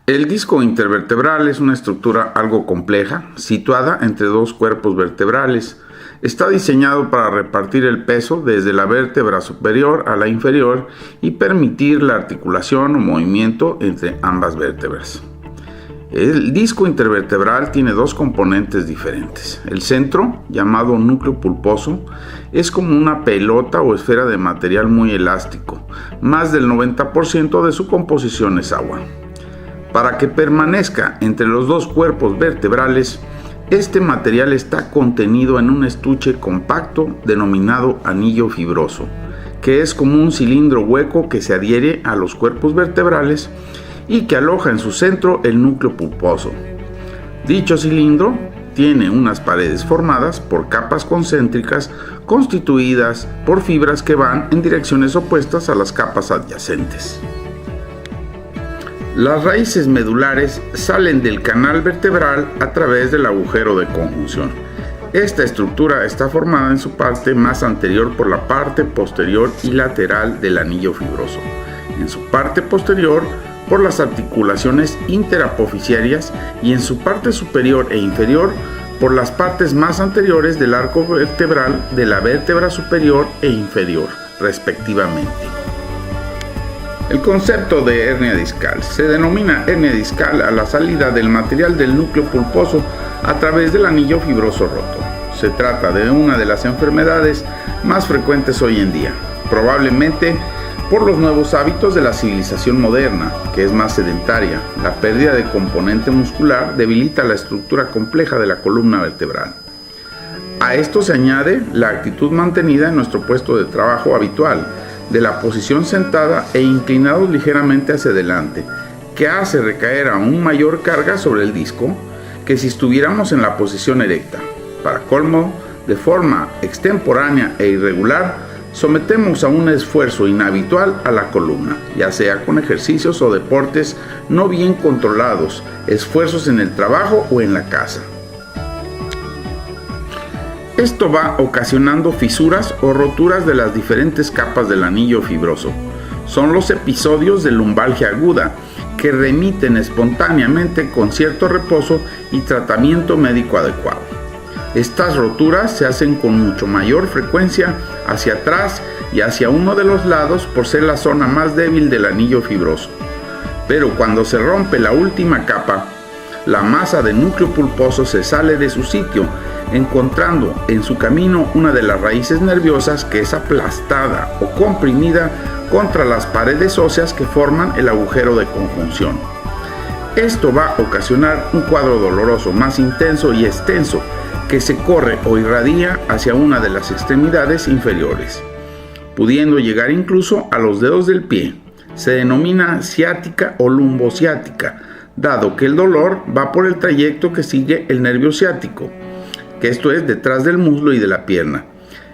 El disco intervertebral es una estructura algo compleja, situada entre dos cuerpos vertebrales. Está diseñado para repartir el peso desde la vértebra superior a la inferior y permitir la articulación o movimiento entre ambas vértebras. El disco intervertebral tiene dos componentes diferentes. El centro, llamado núcleo pulposo, es como una pelota o esfera de material muy elástico. Más del 90% de su composición es agua. Para que permanezca entre los dos cuerpos vertebrales, este material está contenido en un estuche compacto denominado anillo fibroso, que es como un cilindro hueco que se adhiere a los cuerpos vertebrales y que aloja en su centro el núcleo pulposo. Dicho cilindro tiene unas paredes formadas por capas concéntricas constituidas por fibras que van en direcciones opuestas a las capas adyacentes. Las raíces medulares salen del canal vertebral a través del agujero de conjunción. Esta estructura está formada en su parte más anterior por la parte posterior y lateral del anillo fibroso, en su parte posterior por las articulaciones interapofisiarias y en su parte superior e inferior por las partes más anteriores del arco vertebral de la vértebra superior e inferior, respectivamente. El concepto de hernia discal se denomina hernia discal a la salida del material del núcleo pulposo a través del anillo fibroso roto. Se trata de una de las enfermedades más frecuentes hoy en día, probablemente por los nuevos hábitos de la civilización moderna, que es más sedentaria. La pérdida de componente muscular debilita la estructura compleja de la columna vertebral. A esto se añade la actitud mantenida en nuestro puesto de trabajo habitual, de la posición sentada e inclinados ligeramente hacia adelante, que hace recaer aún mayor carga sobre el disco que si estuviéramos en la posición erecta. Para colmo, de forma extemporánea e irregular, sometemos a un esfuerzo inhabitual a la columna, ya sea con ejercicios o deportes no bien controlados, esfuerzos en el trabajo o en la casa. Esto va ocasionando fisuras o roturas de las diferentes capas del anillo fibroso. Son los episodios de lumbalgia aguda que remiten espontáneamente con cierto reposo y tratamiento médico adecuado. Estas roturas se hacen con mucho mayor frecuencia hacia atrás y hacia uno de los lados por ser la zona más débil del anillo fibroso. Pero cuando se rompe la última capa, la masa de núcleo pulposo se sale de su sitio, encontrando en su camino una de las raíces nerviosas que es aplastada o comprimida contra las paredes óseas que forman el agujero de conjunción. Esto va a ocasionar un cuadro doloroso más intenso y extenso que se corre o irradia hacia una de las extremidades inferiores, pudiendo llegar incluso a los dedos del pie. Se denomina ciática o lumbociática, dado que el dolor va por el trayecto que sigue el nervio ciático, que esto es detrás del muslo y de la pierna.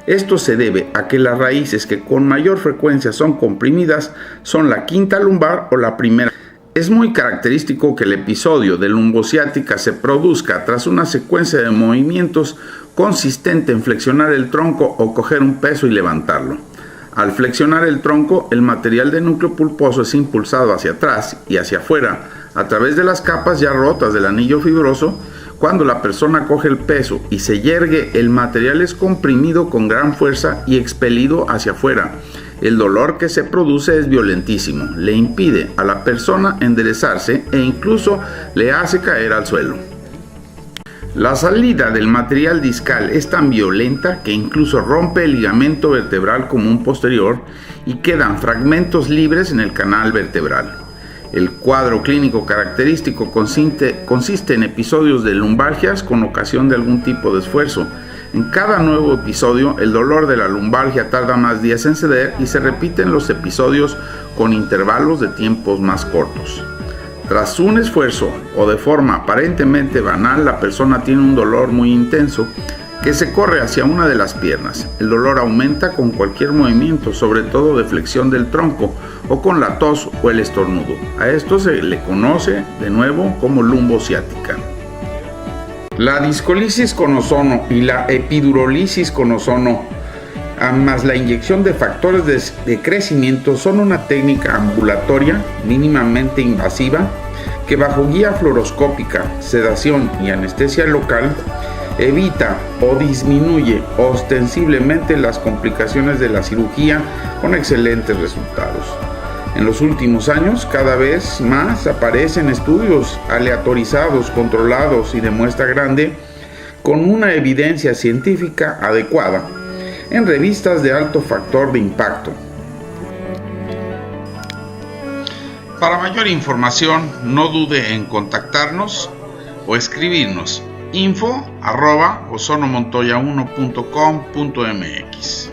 Esto se debe a que las raíces que con mayor frecuencia son comprimidas son la quinta lumbar o la primera. Es muy característico que el episodio de lumbociática se produzca tras una secuencia de movimientos consistente en flexionar el tronco o coger un peso y levantarlo. Al flexionar el tronco, el material del núcleo pulposo es impulsado hacia atrás y hacia afuera a través de las capas ya rotas del anillo fibroso. Cuando la persona coge el peso y se yergue, el material es comprimido con gran fuerza y expelido hacia afuera. El dolor que se produce es violentísimo, le impide a la persona enderezarse e incluso le hace caer al suelo. La salida del material discal es tan violenta que incluso rompe el ligamento vertebral común posterior y quedan fragmentos libres en el canal vertebral. El cuadro clínico característico consiste en episodios de lumbalgias con ocasión de algún tipo de esfuerzo. En cada nuevo episodio, el dolor de la lumbalgia tarda más días en ceder y se repiten los episodios con intervalos de tiempos más cortos. Tras un esfuerzo o de forma aparentemente banal, la persona tiene un dolor muy intenso que se corre hacia una de las piernas. El dolor aumenta con cualquier movimiento, sobre todo de flexión del tronco o con la tos o el estornudo. A esto se le conoce de nuevo como lumbociática. La discolisis con ozono y la epidurolisis con ozono, más la inyección de factores de crecimiento, son una técnica ambulatoria mínimamente invasiva que bajo guía fluoroscópica, sedación y anestesia local evita o disminuye ostensiblemente las complicaciones de la cirugía con excelentes resultados. En los últimos años, cada vez más aparecen estudios aleatorizados, controlados y de muestra grande con una evidencia científica adecuada en revistas de alto factor de impacto. Para mayor información, no dude en contactarnos o escribirnos info@ozonomontoya1.com.mx.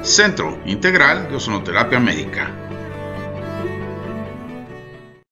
Centro Integral de Ozonoterapia Médica.